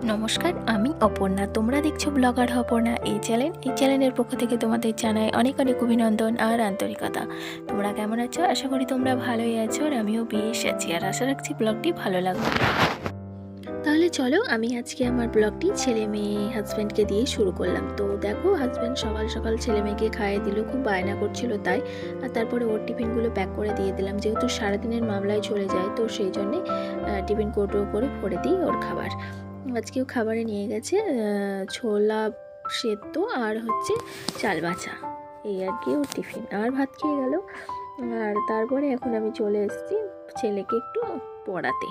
নমস্কার, আমি অপর্ণা। তোমরা দেখছো ব্লগার অপর্ণা এই চ্যানেলের পক্ষ থেকে তোমাদের জানাই অনেক অনেক অভিনন্দন আর আন্তরিকতা। তোমরা কেমন আছো? আশা করি তোমরা ভালোই আছো আর আমিও বেশ আছি, আর আশা রাখছি ব্লগটি ভালো লাগবে। তাহলে চলো, আমি আজকে আমার ব্লগটি ছেলে মেয়ে হাজব্যান্ডকে দিয়ে শুরু করলাম। তো দেখো, হাজব্যান্ড সকাল সকাল ছেলে মেয়েকে খাইয়ে দিল, খুব বায়না করছিল তাই। আর তারপরে ওর টিফিনগুলো প্যাক করে দিয়ে দিলাম, যেহেতু সারাদিনের মামলায় চলে যায়, তো সেই জন্যে টিফিন কৌটো করে ভরে দিই ওর খাবার। আজকেও খাবারে নিয়ে গেছে ছোলা সেদ্ধ আর হচ্ছে চাল বাছা, এই আর কি ওর টিফিন। আর ভাত খেয়ে গেল। আর তারপরে এখন আমি চলে এসেছি ছেলেকে একটু পড়াতে।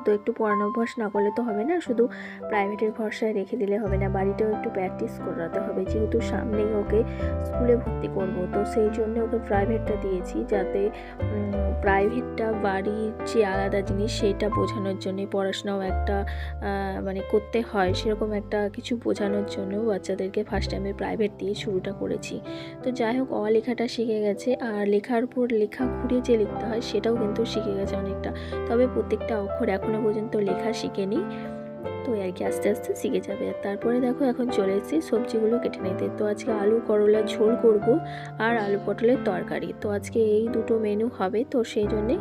তো একটু পড়ানো অভ্যাস না করলে তো হবে না, শুধু প্রাইভেটের ভরসায় রেখে দিলে হবে না, বাড়িতেও একটু প্র্যাকটিস করাতে হবে। যেহেতু সামনেই ওকে স্কুলে ভর্তি করব, তো সেই জন্য ওকে প্রাইভেটটা দিয়েছি, যাতে প্রাইভেটটা বাড়ির যে আলাদা জিনিস সেটা বোঝানোর জন্য, পড়াশোনাও একটা মানে করতে হয় সেরকম একটা কিছু বোঝানোর জন্য বাচ্চাদেরকে ফার্স্ট টাইমে প্রাইভেট দিয়ে শুরুটা করেছি। তো যাই হোক, লেখাটা শিখে গেছে, আর লেখার উপর লেখা ঘুরে যে লিখতে হয় সেটাও কিন্তু শিখে গেছে অনেকটা। তবে প্রত্যেকটা অক্ষর এখনও পর্যন্ত লেখা শিখেনি, তো আর কি আস্তে আস্তে শিখে যাবে। আর তারপরে দেখো, এখন চলে এসেছি সবজিগুলো কেটে নিতে। তো আজকে আলু করলা ঝোল করব আর আলু পটলের তরকারি। তো আজকে এই দুটো মেনু হবে, তো সেই জন্যে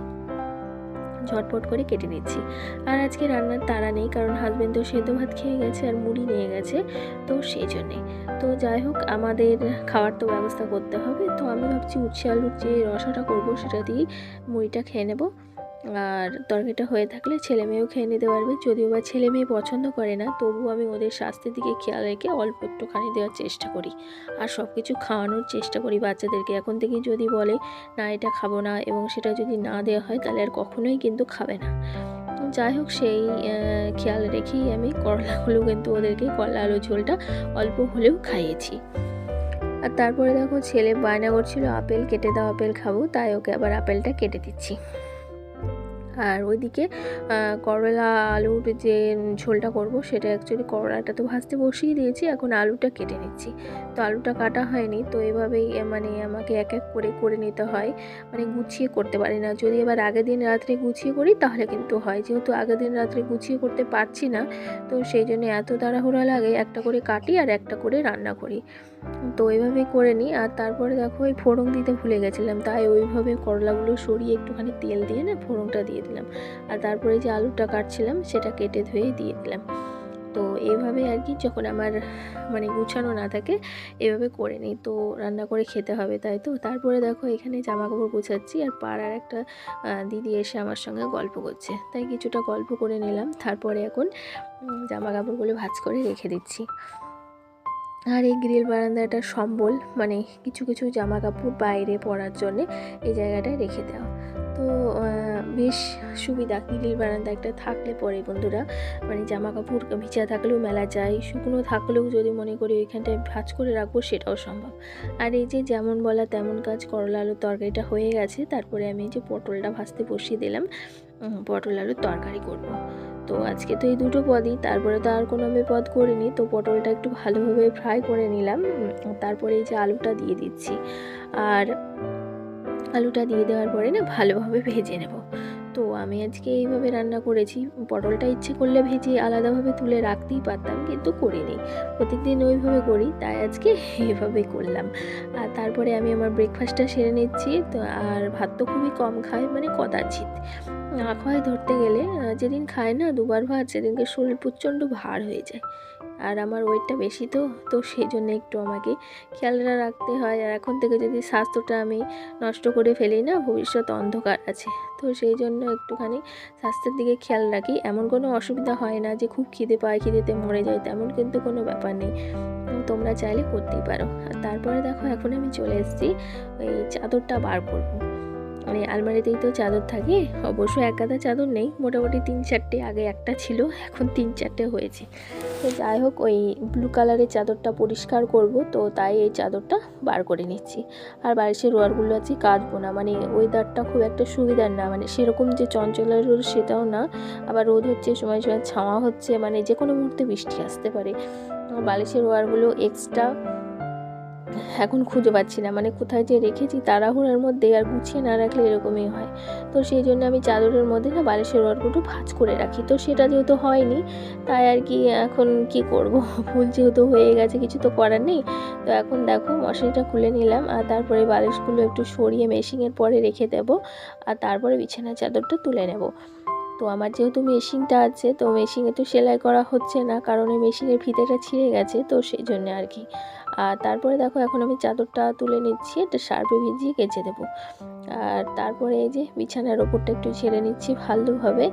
ঝটপট করে কেটে নিচ্ছি। আর আজকে রান্নার তাড়া নেই, কারণ হাজব্যান্ড তো সেদ্ধ ভাত খেয়ে গেছে আর মুড়ি নিয়ে গেছে, তো সেই জন্যে। তো যাই হোক, আমাদের খাওয়ার তো ব্যবস্থা করতে হবে, তো আমি ভাবছি উচ্ছে আলুর যে রসাটা করব সেটা দিয়েই মুড়িটা খেয়ে নেব। আর তরকারিটা হয়ে থাকলে ছেলে মেয়েও খেয়ে নিতে পারবে। যদিও বা ছেলে মেয়ে পছন্দ করে না, তবুও আমি ওদের স্বাস্থ্যের দিকে খেয়াল রেখে অল্প একটুখানি দেওয়ার চেষ্টা করি, আর সব কিছু খাওয়ানোর চেষ্টা করি বাচ্চাদেরকে। এখন থেকেই যদি বলে না এটা খাবো না, এবং সেটা যদি না দেওয়া হয় তাহলে আর কখনোই কিন্তু খাবে না। যাই হোক, সেই খেয়াল রেখেই আমি করলাগুলো কিন্তু ওদেরকে, করলা আলু ঝোলটা অল্প হলেও খাইয়েছি। আর তারপরে দেখো, ছেলে বায়না করছিল আপেল কেটে দাও, আপেল খাবো, তাই ওকে আবার আপেলটা কেটে দিচ্ছি। আর ওইদিকে করলা আলুর যে ঝোলটা করব সেটা অ্যাকচুয়ালি করলাটা তো ভাজতে বসিয়ে দিয়েছি, এখন আলুটা কেটে নিচ্ছি। তো আলুটা কাটা হয়নি, তো এভাবেই মানে আমাকে এক এক করে করে নিতে হয়, মানে গুছিয়ে করতে পারি না। যদি এবার আগের দিন রাত্রে গুছিয়ে করি তাহলে কিন্তু হয়, যেহেতু আগের দিন রাত্রে গুছিয়ে করতে পারছি না, তো সেই জন্য এত তাড়াহুড়া লাগে, একটা করে কাটি আর একটা করে রান্না করি। তো এইভাবেই করে নিই। আর তারপরে দেখো, ওই ফোড়ন দিতে ভুলে গেছিলাম, তাই ওইভাবে করলাগুলো সরিয়ে একটুখানি তেল দিয়ে না ফোড়নটা দিয়ে দিলাম। আর তারপরে যে আলুটা কাটছিলাম সেটা কেটে ধুয়ে দিয়ে দিলাম। তো এইভাবে আর কি, যখন আমার মানে গুছানো না থাকে এভাবে করে নিই। তো রান্না করে খেতে হবে, তাই তো। তারপরে দেখো, এখানে জামা কাপড় গোছাচ্ছি, আর পাড়ার একটা দিদি এসে আমার সঙ্গে গল্প করছে, তাই কিছুটা গল্প করে নিলাম। তারপরে এখন জামা কাপড়গুলো ভাঁজ করে রেখে দিচ্ছি। আর এই গ্রিল বারান্দাটা সম্বল, মানে কিছু কিছু জামা কাপড় বাইরে পরার জন্যে এই জায়গাটায় রেখে দেওয়া। তো বেশ সুবিধা গ্রিল বারান্দা একটা থাকলে পরে বন্ধুরা, মানে জামা কাপড় ভিজা থাকলেও মেলা যায়, শুকনো থাকলেও যদি মনে করি ওইখানটায় ভাঁজ করে রাখবো সেটাও সম্ভব। আর এই যে যেমন বলা তেমন কাজ, করলা আলুর তরকারিটা হয়ে গেছে। তারপরে আমি যে পটলটা ভাজতে বসিয়ে দিলাম, পটল আলুর তরকারি করব। তো আজকে তো এই দুটো পদই, তারপরে তো আর কোনো আমি পদ করিনি। তো পটলটা একটু ভালোভাবে ফ্রাই করে নিলাম, তারপরে এই যে আলুটা দিয়ে দিচ্ছি। আর আলুটা দিয়ে দেওয়ার পরে না ভালোভাবে ভেজে নেব। তো আমি আজকে এইভাবে রান্না করেছি। পটলটা ইচ্ছে করলে ভেজে আলাদাভাবে তুলে রাখতেই পারতাম, কিন্তু করিনি, প্রত্যেকদিন ওইভাবে করি, তাই আজকে এইভাবে করলাম। আর তারপরে আমি আমার ব্রেকফাস্টটা সেরে নিচ্ছি। তো আর ভাত তো খুবই কম খায়, মানে কদাচিৎ না খাওয়ায় ধরতে গেলে, যেদিন খায় না দুবার ভাত, সেদিনকে শরীর প্রচণ্ড ভার হয়ে যায়। আর আমার ওয়েটটা বেশি, তো তো সেই জন্য একটু আমাকে খেয়ালটা রাখতে হয়। আর এখন থেকে যদি স্বাস্থ্যটা আমি নষ্ট করে ফেলি না, ভবিষ্যৎ অন্ধকার আছে। তো সেই জন্য একটুখানি স্বাস্থ্যের দিকে খেয়াল রাখি। এমন কোনো অসুবিধা হয় না যে খুব খিদে পায়, খিদেতে মরে যায়, তেমন কিন্তু কোনো ব্যাপার নেই। তোমরা চাইলে করতেই পারো। আর তারপরে দেখো, এখন আমি চলে এসেছি ওই চাদরটা বার করবো। মানে আলমারিতেই তো চাদর থাকে, অবশ্য এক গাদা চাদর নেই, মোটামুটি 3-4টে, আগে একটা ছিল, এখন 3-4টে হয়েছে। তো যাই হোক, ওই ব্লু কালারের চাদরটা পরিষ্কার করব, তো তাই এই চাদরটা বার করে নিচ্ছি। আর বালিশের রোয়ারগুলো আছে কাচবো না, মানে ওয়েদারটা খুব একটা সুবিধার না, মানে সেরকম যে চঞ্চলা রোদ সেটাও না, আবার রোদ হচ্ছে সময় সময়, ছাওয়া হচ্ছে, মানে যে কোনো মুহূর্তে বৃষ্টি আসতে পারে। বালিশের রোয়ারগুলো এক্সট্রা এখন খুঁজে পাচ্ছি না, মানে কোথায় যে রেখেছি তাড়াহুড়োর মধ্যে, আর গুছিয়ে না রাখলে এরকমই হয়। তো সেই জন্য আমি চাদরের মধ্যে না বালিশের রডগুলো ভাঁজ করে রাখি। তো সেটা যেহেতু হয়নি, তাই আর কি এখন কি করব, ভুল যেহেতু হয়ে গেছে কিছু তো করার নেই। তো এখন দেখো মশারিটা খুলে নিলাম, আর তারপরে বালিশগুলো একটু সরিয়ে মেশিনের পরে রেখে দেব, আর তারপরে বিছানার চাদরটা তুলে নেব। তো আমার যেহেতু মেশিনটা আছে, তো মেশিনে তো সেলাই করা হচ্ছে না, কারণ ওই মেশিনের ফিতেটা ছিঁড়ে গেছে, তো সেই জন্য আর কি। আর তারপরে দেখো এখন আমি চাদরটা তুলে নিচ্ছি, এটা সার্ফে ভিজিয়ে কেচে দেবো। আর তারপরে এই যে বিছানার ওপরটা একটু ঝেড়ে নিচ্ছি ভালোভাবে,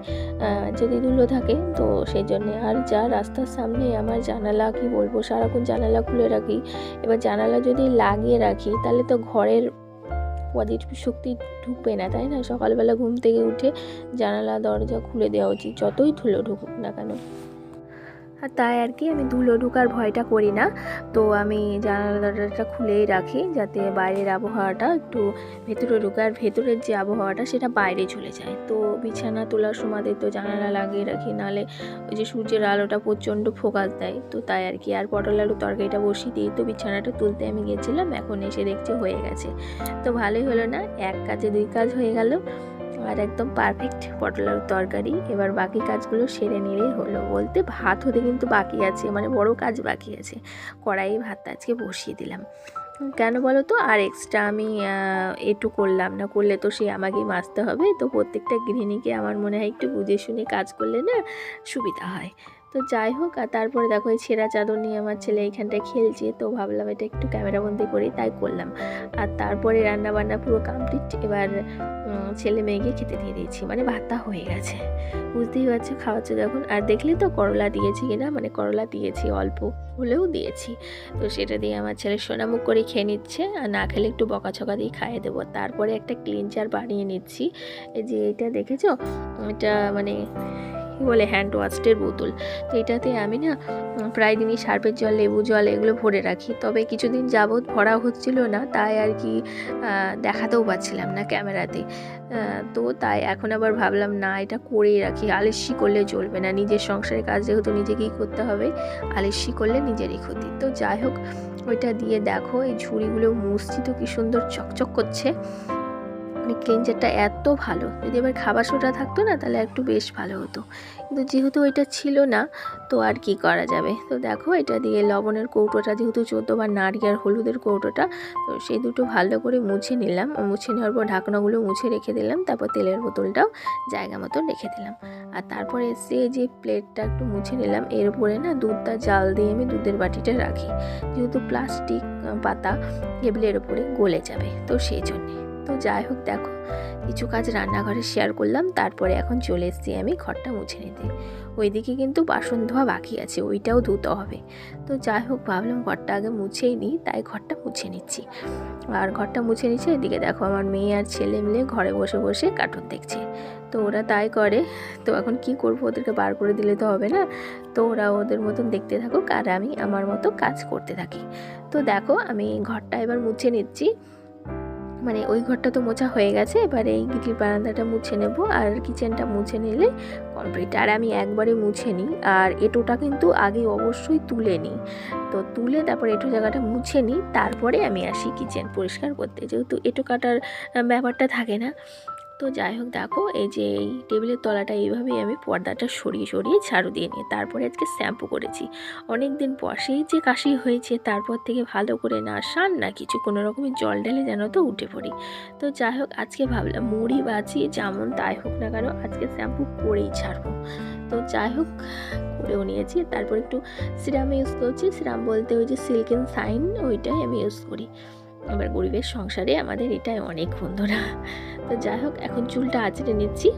যদি ধুলো থাকে তো সেই জন্যে। আর যা রাস্তার সামনে আমার জানালা, কি বলবো, সারাক্ষণ জানালা খুলে রাখি। এবার জানালা যদি লাগিয়ে রাখি তাহলে তো ঘরের পজিটিভ শক্তি ঢুকবে না, তাই না? সকালবেলা ঘুম থেকে উঠে জানালা দরজা খুলে দেওয়া উচিত, যতই ধুলো ঢুকুক না কেন। আর তাই আর কি আমি ধুলো ঢোকার ভয়টা করি না। তো আমি জানালা দরজাটা খুলেই রাখি, যাতে বাইরের আবহাওয়াটা একটু ভেতরে ঢোকে, আর ভেতরের যে আবহাওয়াটা সেটা বাইরে চলে যায়। তো বিছানা তোলার সময় তো জানালা লাগিয়ে রাখি, নাহলে ওই যে সূর্যের আলোটা প্রচণ্ড ফোকাস দেয়। তো তাই আর কি। আর পটল আলু তরকারিটা বসিয়ে দিই, তো বিছানাটা তুলতে আমি গেছিলাম, এখন এসে দেখছি হয়ে গেছে। তো ভালোই হলো না, এক কাজে দুই কাজ হয়ে গেল, আর একদম পারফেক্ট পটল আলুর তরকারি। এবার বাকি কাজগুলো সেরে নিলেই হলো, বলতে ভাত হতে কিন্তু বাকি আছে, মানে বড় কাজ বাকি আছে। কড়াইয়ে ভাতটা আজকে বসিয়ে দিলাম, কেন বলো তো, আর এক্সট্রা আমি একটু করলাম না, করলে তো সে আমাকেই মাজতে হবে। তো প্রত্যেকটা গৃহিণীকে আমার মনে হয় একটু বুঝে শুনে কাজ করলে না সুবিধা হয়। তো যাই হোক, আর তারপরে দেখো এই ছেঁড়া চাদর নিয়ে আমার ছেলে এইখানটায় খেলছে, তো ভাবলাম এটা একটু ক্যামেরাবন্দি করি, তাই করলাম। আর তারপরে রান্নাবান্না পুরো কমপ্লিট। এবার ছেলে মেয়েকে খেতে দিয়ে দিয়েছি, মানে ভাতটা হয়ে গেছে, বুঝতেই পারছো খাওয়াচ্ছে যখন। আর দেখলি তো করলা দিয়েছি কিনা, মানে করলা দিয়েছি, অল্প হলেও দিয়েছি। তো সেটা দিয়ে আমার ছেলে সোনামুখ করে খেয়ে নিচ্ছে, আর না খেলে একটু বকাছকা দিয়ে খাইয়ে দেবো। তারপরে একটা ক্লিনজার বানিয়ে নিচ্ছি, এই যে এটা দেখেছো, এটা মানে কী বলে, হ্যান্ড ওয়াশের বোতল। তো এটাতে আমি না প্রায় দিনই সার্ফের জল, লেবু জল এগুলো ভরে রাখি। তবে কিছুদিন যাবৎ ভরা হচ্ছিল না, তাই আর কি দেখাতেও পাচ্ছিলাম না ক্যামেরাতে। তো তাই এখন আবার ভাবলাম না, এটা করেই রাখি, আলস্যি করলে চলবে না। নিজের সংসারের কাজ যেহেতু নিজেকেই করতে হবে, আলস্যি করলে নিজেরই ক্ষতি। তো যাই হোক, ওইটা দিয়ে দেখো এই ঝুড়িগুলো মুছছি, তো কী সুন্দর চকচক করছে। মানে ক্লিনজারটা এত ভালো, যদি এবার খাবার সোডা থাকতো না তাহলে একটু বেশ ভালো হতো, কিন্তু যেহেতু এটা ছিল না, তো আর কি করা যাবে। তো দেখো এটা দিয়ে লবণের কৌটোটা যেহেতু 14 বার নাড়ি, আর হলুদের কৌটোটা, তো সেই দুটো ভালো করে মুছে নিলাম। মুছে নেওয়ার পর ঢাকনাগুলো মুছে রেখে দিলাম, তারপর তেলের বোতলটাও জায়গা মতো রেখে দিলাম। আর তারপরে এসে যে প্লেটটা একটু মুছে নিলাম, এর উপরে না দুধটা জাল দিয়ে আমি দুধের বাটিটা রাখি, যেহেতু প্লাস্টিক পাতা টেবিলের উপরে গলে যাবে, তো সেই জন্যে। তো যাই হোক, দেখো কিছু কাজ রান্নাঘরে শেয়ার করলাম, তারপরে এখন চলে এসেছি আমি ঘরটা মুছে নিতে। ওইদিকে কিন্তু বাসন ধোয়া বাকি আছে, ওইটাও ধুতে হবে। তো যাই হোক, ভাবলাম ঘরটা আগে মুছেই নিই, তাই ঘরটা মুছে নিচ্ছি। আর ঘরটা মুছে নিচ্ছে, এদিকে দেখো আমার মেয়ে আর ছেলে মিলে ঘরে বসে বসে কার্টুন দেখছে। তো ওরা তাই করে। তো এখন কি করবো, ওদেরকে বার করে দিলে তো হবে না, তো ওরা ওদের মতন দেখতে থাকুক, আর আমি আমার মতো কাজ করতে থাকি। তো দেখো আমি ঘরটা এবার মুছে নিচ্ছি, মানে ওই ঘরটা তো মোছা হয়ে গেছে, এবারে এই গিটির বারান্দাটা মুছে নেব, আর কিচেনটা মুছে নিলে কমপ্লিট। আর আমি একবারে মুছে নিই, আর এঁটোটা কিন্তু আগে অবশ্যই তুলে নিই। তো তুলে তারপর এঁটো জায়গাটা মুছে নিই, তারপরে আমি আসি কিচেন পরিষ্কার করতে, যেহেতু এঁটো কাটার ব্যাপারটা থাকে না। তো যাই হোক, দেখো এই যে এই টেবিলের তলাটা এইভাবেই আমি পর্দাটা সরিয়ে সরিয়ে ঝাড়ু দিয়ে নিই। তারপরে আজকে শ্যাম্পু করেছি অনেক দিন পর, সেই যে কাশি হয়েছে তারপর থেকে ভালো করে না স্নান না কিছু, কোনো রকমের জল ঢেলে যেন তো উঠে পড়ি। তো যাই হোক, আজকে ভাবলাম মুড়ি বাঁচি যেমন তাই হোক না কেন, আজকে শ্যাম্পু করেই ছাড়বো। তো যাই হোক, করেও নিয়েছি। তারপর একটু সিরাম ইউজ করছি, সিরাম বলতে ওই যে সিল্কেন সাইন, ওইটাই আমি ইউজ করি। এবার গরিবের সংসারে আমাদের এটাই অনেক, বন্ধুরা। তো যাই হোক, এখন চুলটা আঁচড়ে নিচ্ছি,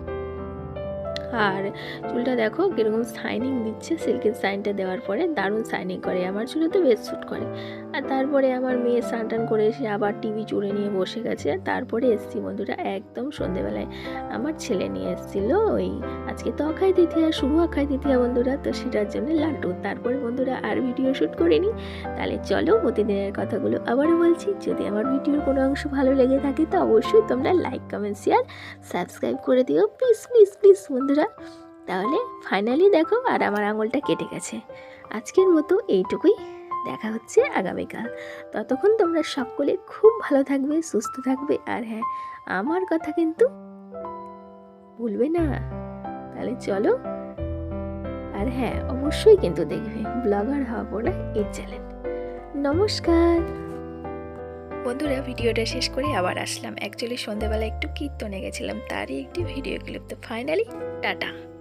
আর চুলটা দেখো কীরকম শাইনিং দিচ্ছে, সিল্কের শাইনটা দেওয়ার পরে দারুণ শাইনিং করে, আমার চুলে তো বেশ শ্যুট করে। আর তারপরে আমার মেয়ে স্নান টান করে এসে আবার টিভি জুড়ে নিয়ে বসে গেছে। তারপরে এসছি বন্ধুরা একদম সন্ধেবেলায়, আমার ছেলে নিয়ে এসেছিলো ওই আজকে তো অক্ষয় তৃতীয়া, শুভ অক্ষয় তৃতীয়া বন্ধুরা, তো সেটার জন্য লাড্ডু। তারপরে বন্ধুরা আর ভিডিও শ্যুট করিনি। তাহলে চলো প্রতিদিনের কথাগুলো আবারও বলছি, যদি আমার ভিডিওর কোনো অংশ ভালো লেগে থাকে তো অবশ্যই তোমরা লাইক কমেন্ট শেয়ার সাবস্ক্রাইব করে দিও, প্লিজ প্লিজ প্লিজ বন্ধুরা। তাহলে ফাইনালি দেখো, আর আমার আঙুলটা কেটে গেছে। আজকের মতো এইটুকুই, দেখা হচ্ছে আগামীকাল। ততক্ষণ তোমরা সকলে খুব ভালো থাকবে, সুস্থ থাকবে, আর হ্যাঁ, আমার কথা কিন্তু ভুলবে না। তাহলে চলো, আর হ্যাঁ অবশ্যই কিন্তু দেখবে ব্লগার হবো না এই চ্যানেল। নমস্কার বন্ধুরা, ভিডিওটা শেষ করে আবার আসলাম। অ্যাকচুয়ালি সন্ধ্যেবেলা একটু কীর্তনে গেছিলাম, তারই একটি ভিডিও ক্লিপ। তো ফাইনালি টাটা।